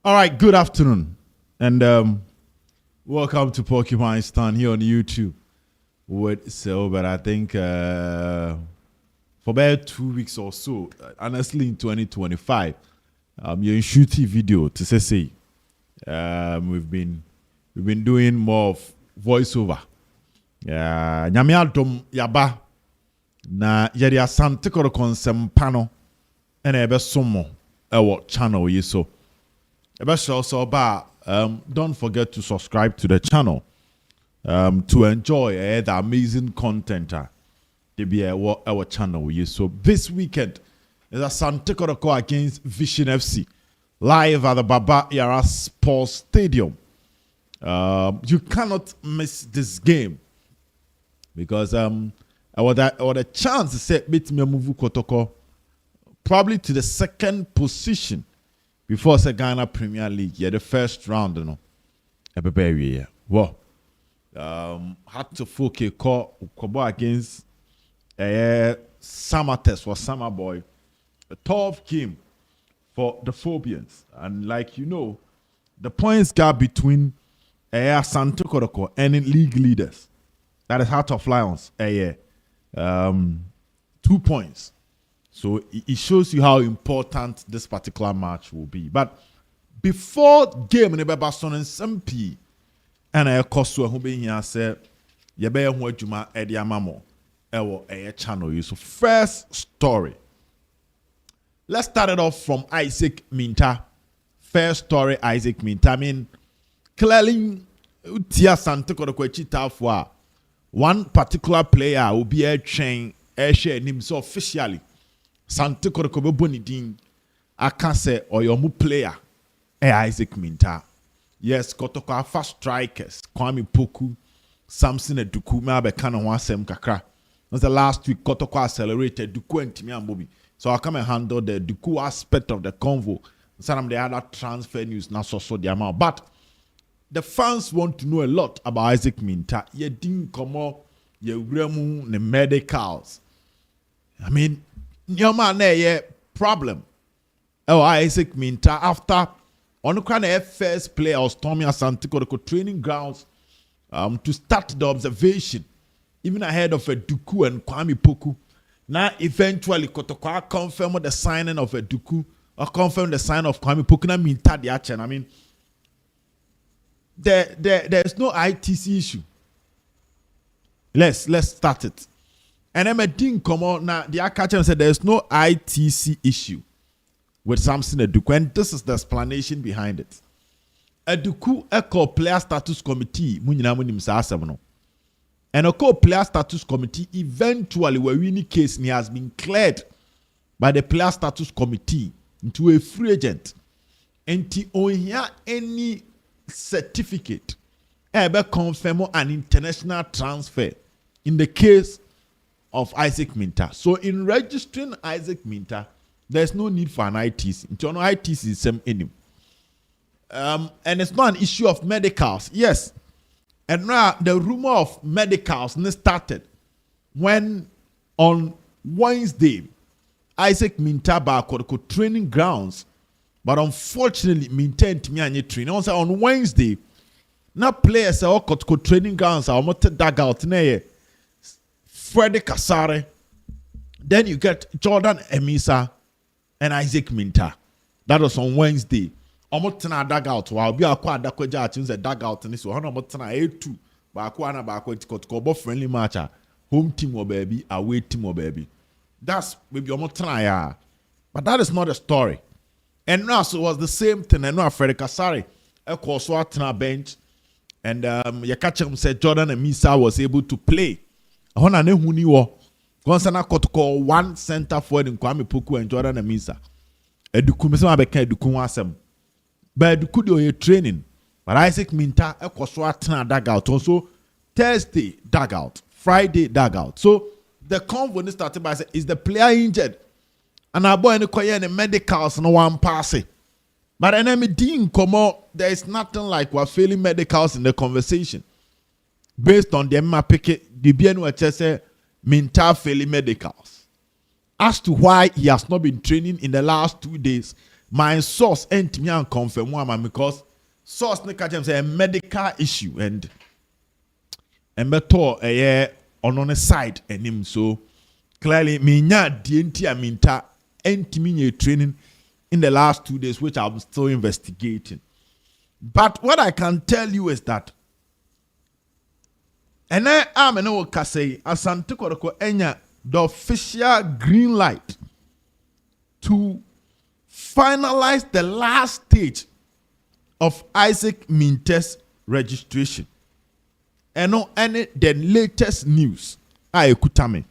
All right, good afternoon, and welcome to Porcupine Stand here on YouTube with Sil. But I think for about 2 weeks or so, honestly, in 2025, you're in shooting video to say we've been doing more of voiceover. Nyame adom yaba na yɛde asante kɔrɔ kɔnsɛmpa no ɛna ɛbɛsom mo ɛwɔ channel yi so. Also, don't forget to subscribe to the channel to enjoy the amazing content to be our channel. So this weekend is a Sante Kotoko against Vision FC live at the Baba Yara Sports Stadium. You cannot miss this game because our the chance to set beat me move Kotoko probably to the second position. Before the Ghana Premier League, the first round, you know, had to focus call against Summer Test for Summer Boy, a tough game for the Phobians, and like you know, the points gap between Santo Koroko and league leaders, that is Heart of Lions, 2 points. So it shows you how important this particular match will be. But before game, ne beba son and SMP, and I cost who be here say, ye be who juma edi amamo, ewo channel. So first story. Let's start it off from Isaac In-Mintah. First story, Isaac In-Mintah. I mean, clearly, Tia Sante Kodokwe for one particular player will be a chain, share himself officially. Sante Kotoko Bonidin, I can say, or your mu player, Isaac In-Mintah. Yes, Kotoko fast strikers, Kwame Poku, Samson Eduku, Mabe Kana Wasem Kakra. That's the last week Kotoko accelerated Duku and Timmy and Bobby. So I come and handle the Duku aspect of the convo. Some of the other transfer news now so the amount. But the fans want to know a lot about Isaac In-Mintah. Ye didn't come up, ye remu the medicals. I mean, your man there, problem. Oh, Isaac In-Mintah after on the kind of first player was Tommy Asante Kotoko training grounds to start the observation, even ahead of Eduku and Kwame Poku. Now, eventually, Kotoko confirmed the signing of Eduku or confirmed the sign of Kwame Poku. Na In-Mintah the action. I mean, there's no ITC issue. Let's start it. And then I didn't come out now. The Akacha said there's no ITC issue with Samson Eduku, and this is the explanation behind it. Eduku Echo Player Status Committee, and Echo Player Status Committee eventually, where winning case has been cleared by the Player Status Committee into a free agent, and to any certificate, ever confirm an international transfer in the case of Isaac In-Mintah. So in registering Isaac In-Mintah, there's no need for an ITC. Internal ITC is the same in him. And it's not an issue of medicals. Yes. And now the rumor of medicals started when on Wednesday, Isaac In-Mintah back training grounds. But unfortunately, In-Mintah training. Also on Wednesday, now players are training grounds are almost dug out. Freddie Kasare, then you get Jordan Emisa and Isaac In-Mintah. That was on Wednesday. Omotana dug out. While we are quite a dug out and this one Omotana A2. Bakwana Bakwa friendly match. Home team or baby, away team or baby. That's maybe Omotana. But that is not a story. And now so it was the same thing. And now Freddie Kasare, of course, was on bench. And Yakacham said Jordan Emisa was able to play. Hona ne huni wo konsana kotoko one center forward in Kwame Poku and Jordan Emisa. Eduku me say abeka Eduku ho asem. But Eduku dey training. But Isaac In-Mintah ekoso atena dugout. Also Thursday dugout, Friday dugout. So the convo started by say is the player injured? And our boy any koye any medicals no one pass it. But enemy din komo there is nothing like we're failing medicals in the conversation. Based on the MAPK, the BNU say In-Mintah failing medicals. As to why he has not been training in the last 2 days, my source ain't me and confirm one because source ne catch say a medical issue and better on the side and him so clearly me nya DNT In-Mintah entimi training in the last 2 days, which I'm still investigating. But what I can tell you is that and I am an old Kasei Asante Kotoko enya the official green light to finalize the last stage of Isaac Mintah's registration. And no any the latest news I kutame.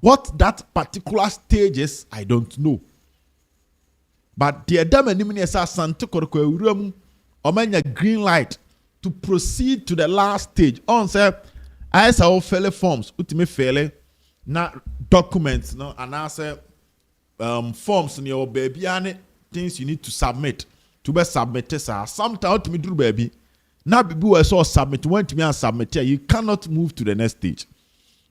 What that particular stage is, I don't know. But the Adam and Niminesa Santa Koroko room omanya green light to proceed to the last stage. On say I saw fellow forms, ultimate fele na documents no and I say forms in your baby and things you need to submit to be submitted. Sometimes me do baby. Now people who saw submit went to me and submit you cannot move to the next stage.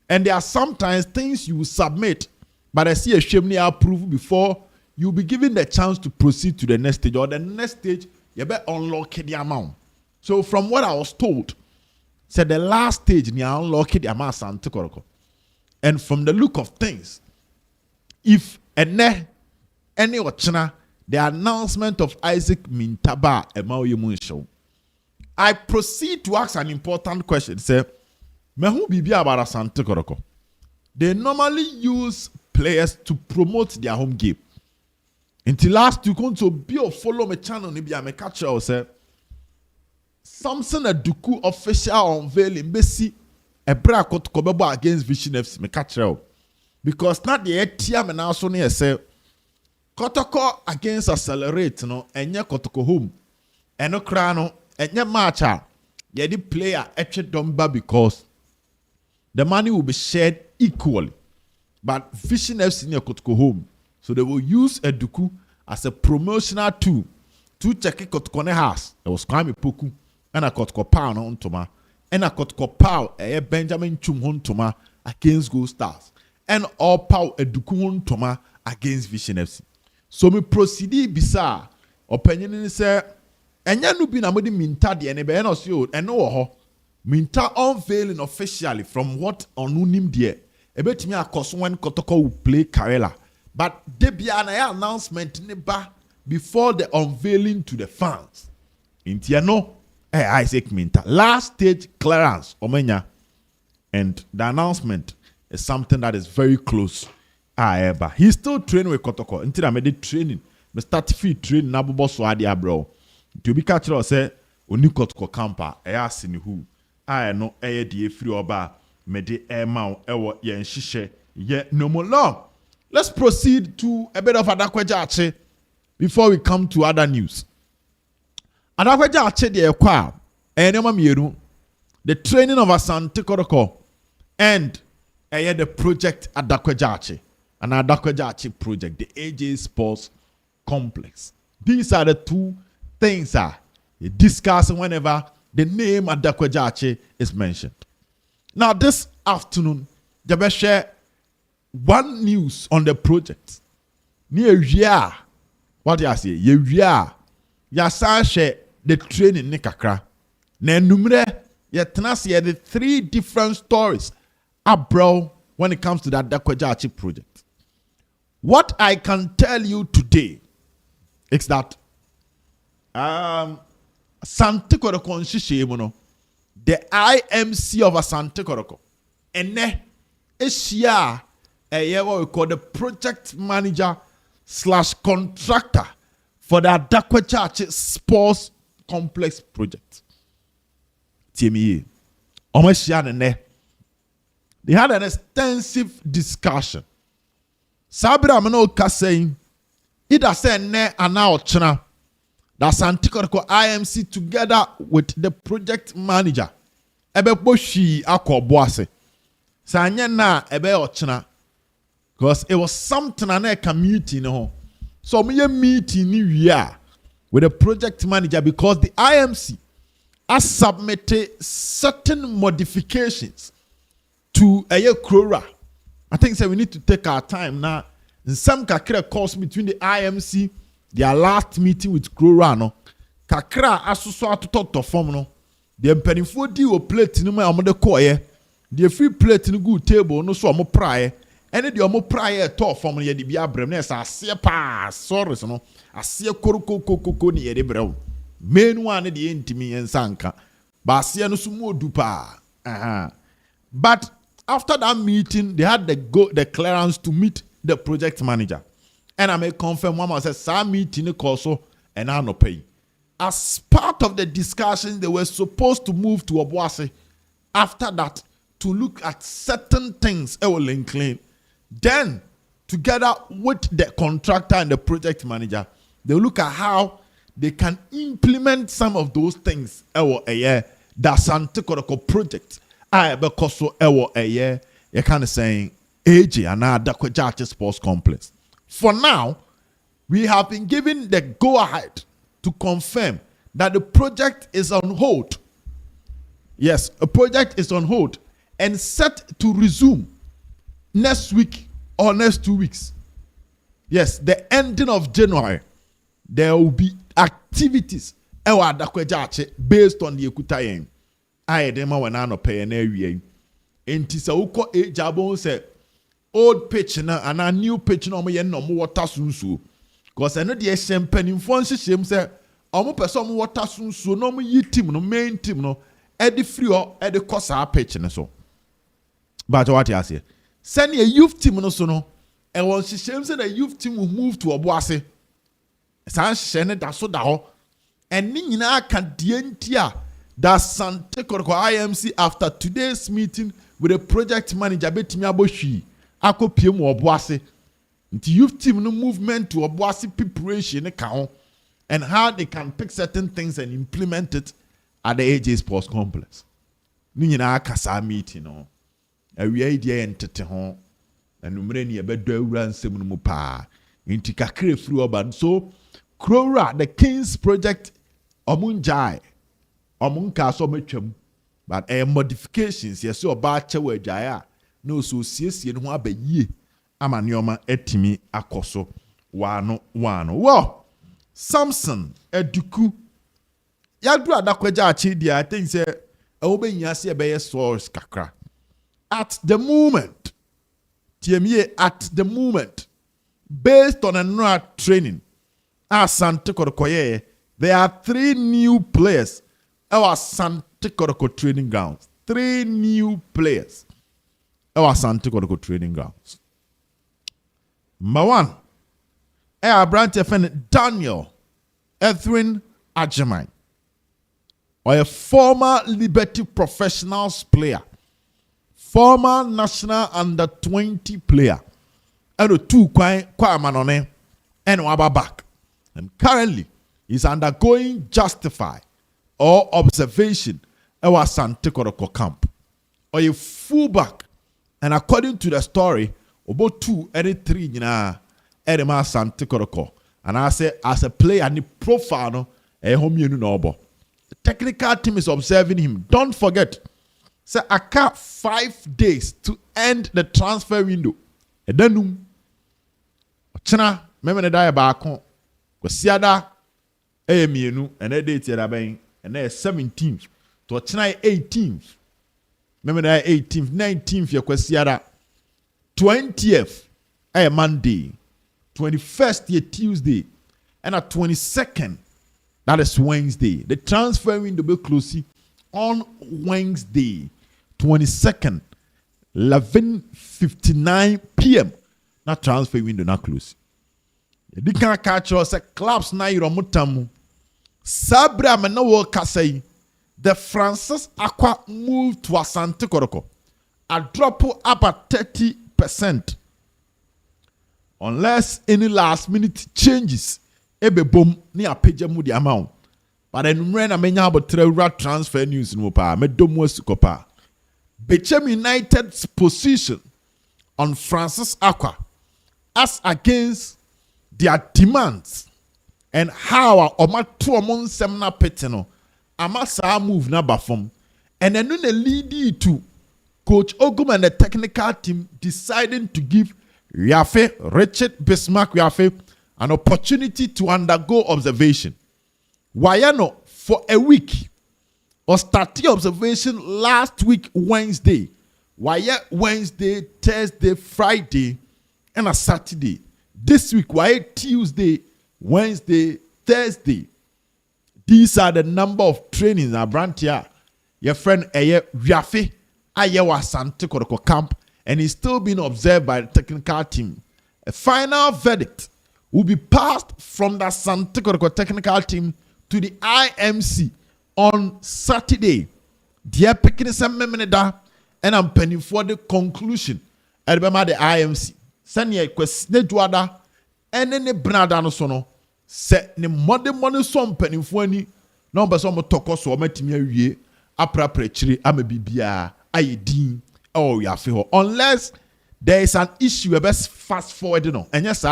And there are sometimes things you will submit, but I see a shame approve before you'll be given the chance to proceed to the next stage. Or the next stage, you better unlock the amount. So from what I was told, said the last stage you unlock the amount Santa Koroko. And from the look of things, if any ochina, the announcement of Isaac Mintah show, I proceed to ask an important question. Say, Mehu bibi about Asante Koroko. They normally use players to promote their home game. Until last you come to be or follow my channel, maybe I'm a catcher or say Samson Eduku official unveiling Bessie a bracket Kobebo against Vision FC me catcher. Because not the ATM and also near say Kotoko against Accelerate no and ya Kotoko home. And no crano and ya matcha. Yeah, the player actually don't because the money will be shared equally. But Vision FC near Kotoko home. So they will use Eduku as a promotional tool to check Kotoko house. There was Kwame Poku and a Kotoko Power on Toma and a Kotoko Power a Benjamin Chum on Toma against Gold Stars and all Power Eduku on Toma against Vision FC. So me proceed bisa opinion is say enya no bi na modi Mintah de ene be no so eno wo ho Mintah unveiling officially from what onunim de ebetimi akoso when Kotoko will play Karela. But there be an announcement before the unveiling to the fans. Intiano, Isaac Mintah. Last stage clearance, Omenya. And the announcement is something that is very close. However, he's still training with Kotoko. Until I made it training. I start free training. Nabubo Swadia, bro. To be catched or say, Oni Kotoko camper. I ask who. I know a day free oba. Mede air mount. Ewa yen shishe. Ye no more long. Let's proceed to a bit of Adakweja before we come to other news. Adakweja the Ekwa, the training of Asante Koroko, and the project Adakweja an Adakweja project, the AJ Sports Complex. These are the two things you discuss whenever the name Adakweja is mentioned. Now, this afternoon, the best share one news on the project. Near year, what you say? Year, ya share the training nikakra. Ne numere ya tenasi the three different stories abroad when it comes to that Adakweja project. What I can tell you today is that Asante Koroko nshishe the IMC of Asante Koroko ene eshia what we call the project manager / contractor for the Adakweja Sports Complex project. TME. They had an extensive discussion. Sabira Manoka saying, it has said ne and now China. That's Asante Koroko IMC together with the project manager. Ebe Boshi Akoboase. Sanya na ebe ochina. Because it was something and a community, So we meeting new year with the project manager because the IMC has submitted certain modifications to a Krora. I think so we need to take our time now. In some kakira calls between the IMC their last meeting with Krora no kakra asuso atoto form no the mpanimfo di o plate no ma omode koye the free plate no good table no so omo prae ene de omo prae to form no ye de bia brem na esa ase pa sorry so no ase korokokokoko ni ye de brem menu ane de ntimi ensanka ba ase no so mu odu pa but after that meeting they had the clearance to meet the project manager. And I may confirm one said some meeting also and I no pay. As part of the discussion, they were supposed to move to Obuasi after that to look at certain things clean. Then, together with the contractor and the project manager, they look at how they can implement some of those things that Santikoroko project. Because so you kind of saying AJ and Adakwajache Sports Complex. For now, we have been given the go-ahead to confirm that the project is on hold. Yes, a project is on hold and set to resume next week or next 2 weeks. Yes, the ending of January, there will be activities based on the Ekutayen. I didn't want to pay an area. And Tisauko Jabon said, old pitch na and a new pitch no me no mo water sunsu because I know the champagne in phone system say omo person mo water sunsu no mo yi team no main team no e the free or e the cost our pitch no so but what you say send a youth team no so no e won system say the youth team will move to Obuasi san shene da so da ho and ni nyina ka die ntia that Santikoroko IMC after today's meeting with the project manager betimi abohwi akopie mu Obuasi nti youth team no movement to Obuasi preparation ka and how they can pick certain things and implement it at the AJ Sports Complex. Ni nyina akasa meeting no awie idea entete ho anumre ni ebedo awura nsem no mu pa nti kakre free oba so Krora the Kings project omunjai omunka so metwam but modifications yes oba chewa adwaya no so siesie no ho abayie ama neoma etimi akoso wano well Samson Eduku yadru adakwaja achi dia I think say obenya se ebeye source kakra at the moment at the moment based on another training Santikoroko there are 3 new players our Santikoroko training grounds 3 new players our Santikoroko training grounds. Number 1, our branch friend Daniel Edwin Ajimai, or a former Liberty Professionals player, former national under 20 player, and a 2 manone and waba back, and currently is undergoing justify or observation our Santikoroko camp, or a fullback. And according to the story, about 2 and 3 Edema Santikoroko. And I say as a player and the profile the technical team is observing him. Don't forget, say I got 5 days to end the transfer window. And then China, remember the back home. Siada mienu and a date and then 17th to China 18th. Remember that 18th, 19th, you kwesiara 20th, Monday, 21st, Tuesday, and at 22nd, that is Wednesday. The transfer window will close on Wednesday, 22nd, 11:59 p.m. That transfer window not close. You can't catch us clubs na yiromutamu. Sabra manawo kasei. The Francis Aqua moved to Asante Koroko. A drop about 30%. Unless any last minute changes. Ebe boom ni apeja mu the amount. But then when I menya about transfer news no pa me domo sukopa. Bechem United's position on Francis Aqua as against their demands and how oma two among semna peteno. Amasa move na bafom and then the lead to Coach Ogum and the technical team deciding to give Richard Bismarck an opportunity to undergo observation. Wayano for a week or started observation last week Wednesday. Why Wednesday, Thursday, Friday, and a Saturday. This week, why Tuesday, Wednesday, Thursday. These are the number of trainings I brand here. Your friend Yafe Ayewa Sante Kodoko camp, and he's still being observed by the technical team. A final verdict will be passed from the Sante Kodoko technical team to the IMC on Saturday. Dear picking some memeneda, and I'm penning for the conclusion. I remember the IMC. Send ye question Juada, and then the Bradano sono. Set the money some penning for any number some tokos or metimia apra prechiri amebibia aye din oh ya feel unless there is an issue best fast forward no and yes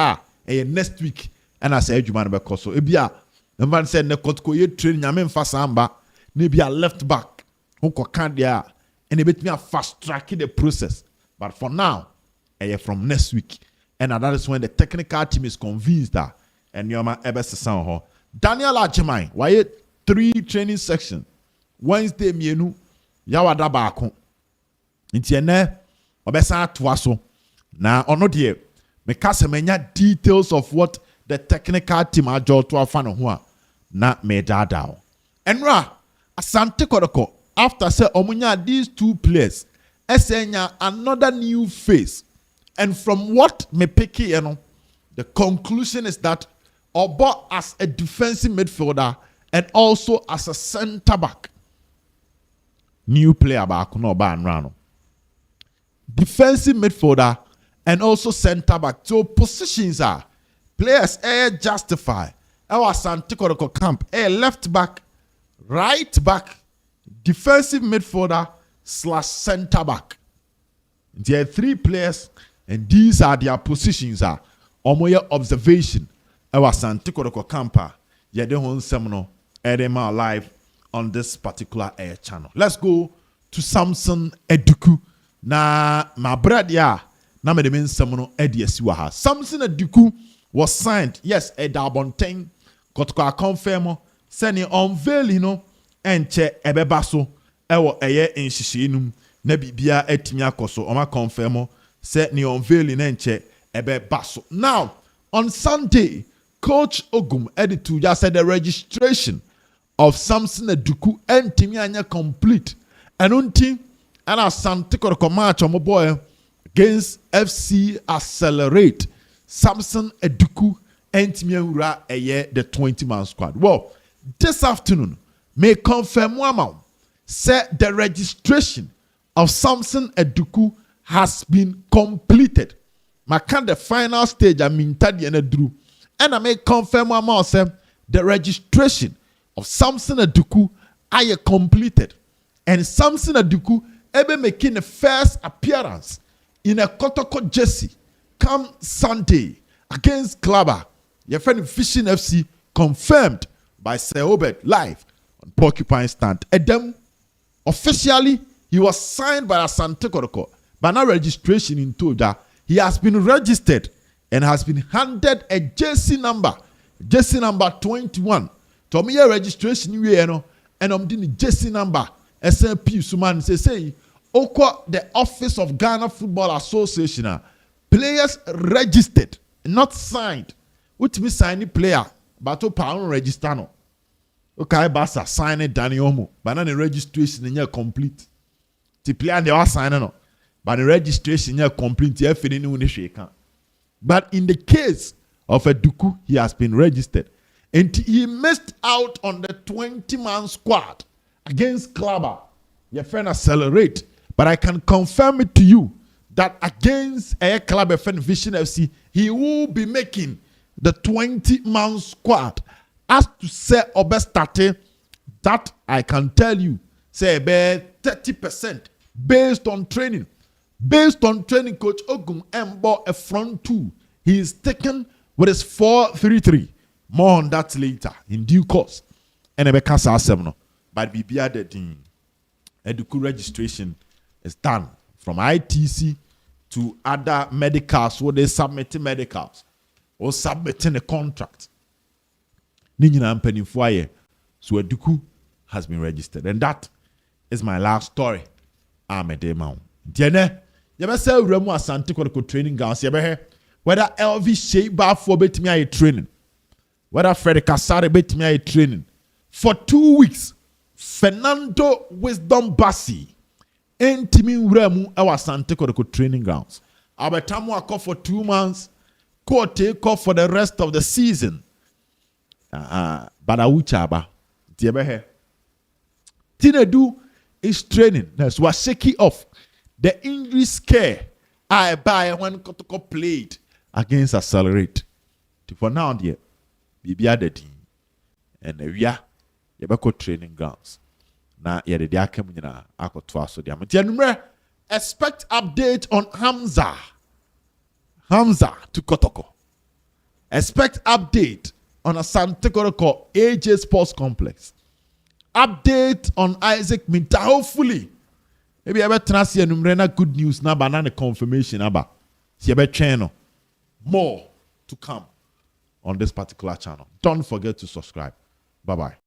next week and I say you man be so ebia the man said ne kotko ye train nyame mfa samba ne bia left back who can there and e bet me fast track the process but for now from next week and that is when the technical team is convinced that and Yoma Ebessan ho. Daniel Ajimai, why 3 training section. Wednesday mienu yawada baako. Nti ene obesa atoaso. Na ono de me kase menya details of what the technical team ajo to afa no ho a na me dada. Enra Asante Kodoko after say omunya these 2 players esenya another new face. And from what me pick here, the conclusion is that Obo as a defensive midfielder and also as a center back. New player back no ban rano. Defensive midfielder and also center back. So positions are players justify. Our Santiago camp left back, right back, defensive midfielder / center back. There are 3 players and these are their positions are omoye observation. Our Santiago camper, yede hon semono edema live on this particular air channel. Let's go to Samson Eduku. Na my brother ya na me de men semono edi esiwa. Samson Eduku was signed. Yes, Edabonten kotko confirm seni unveil enche ebebaso ewo eye nhihyenum na bibia atimi akoso oma confirm se ni unveil enche ebebaso. Now, on Sunday, Coach Ogum Editu just said the registration of Samson Eduku and Timianya complete. And unti and Asante Kodoko match on my boy against FC Accelerate. Samson Eduku and Timianya the 20-man squad. Well, this afternoon may confirm one said the registration of Samson Eduku has been completed. Makan the final stage In-Mintah Eduku. And I may confirm myself the registration of Samson Eduku I completed. And Samson Eduku ebe making the first appearance in a Kotoko jersey come Sunday against Clubber. Your friend Fishing FC confirmed by Sir Obed live on Porcupine Stand. Edem officially he was signed by Asante Kodoko. But now registration in Toda, he has been registered and has been handed a jersey number 21. To me, registration and I'm doing jersey number SMP Suman say Oko the Office of Ghana Football Association players registered, not signed. Which means signing player, but to pound register no. Okay, basa sign it Danny Omo, but then the registration in your complete. The player they are signing no, but the registration in your complete. But in the case of Eduku, he has been registered. And he missed out on the 20-man squad against Clubber. Your friend Accelerate. But I can confirm it to you that against a Clubber friend Vision FC, he will be making the 20-man squad. As to say Obe started, that I can tell you, say about 30% based on training. Based on training, Coach Ogum Embo a front 2. He is taken with his 4-3-3. More on that later in due course. And I can't say no. But BBR the team, Eduku registration is done from ITC to other medicals where they submit medicals. or submitting a contract. Ninyina mpanimfo aye. So Eduku has been registered. And that is my last story. Amede Mao. Diene, yebese uremu asante kwadoko training grounds yebe whether LV Sheba for betimi aye training. Whether Freddy Kasare betimi aye training. For 2 weeks, Fernando Wisdom Bassi entimi uremu ewa asante kwadoko training grounds. Abetamu akọ for 2 months. Ko take off for the rest of the season. Badawuchaba. Diebe Tinedu is training. That's what shaking off the injury scare I buy when Kotoko played against Accelerate. For now, dear, Bibia the team. And we are Yabako training grounds. Now, yeah, the Diakamina, Ako Twaso Diamond. Expect update on Hamza to Kotoko. Expect update on Asante Kotoko AJ Sports Complex. Update on Isaac Minta. Hopefully, maybe I better not see a good news now, banana confirmation. See a channel. More to come on this particular channel. Don't forget to subscribe. Bye bye.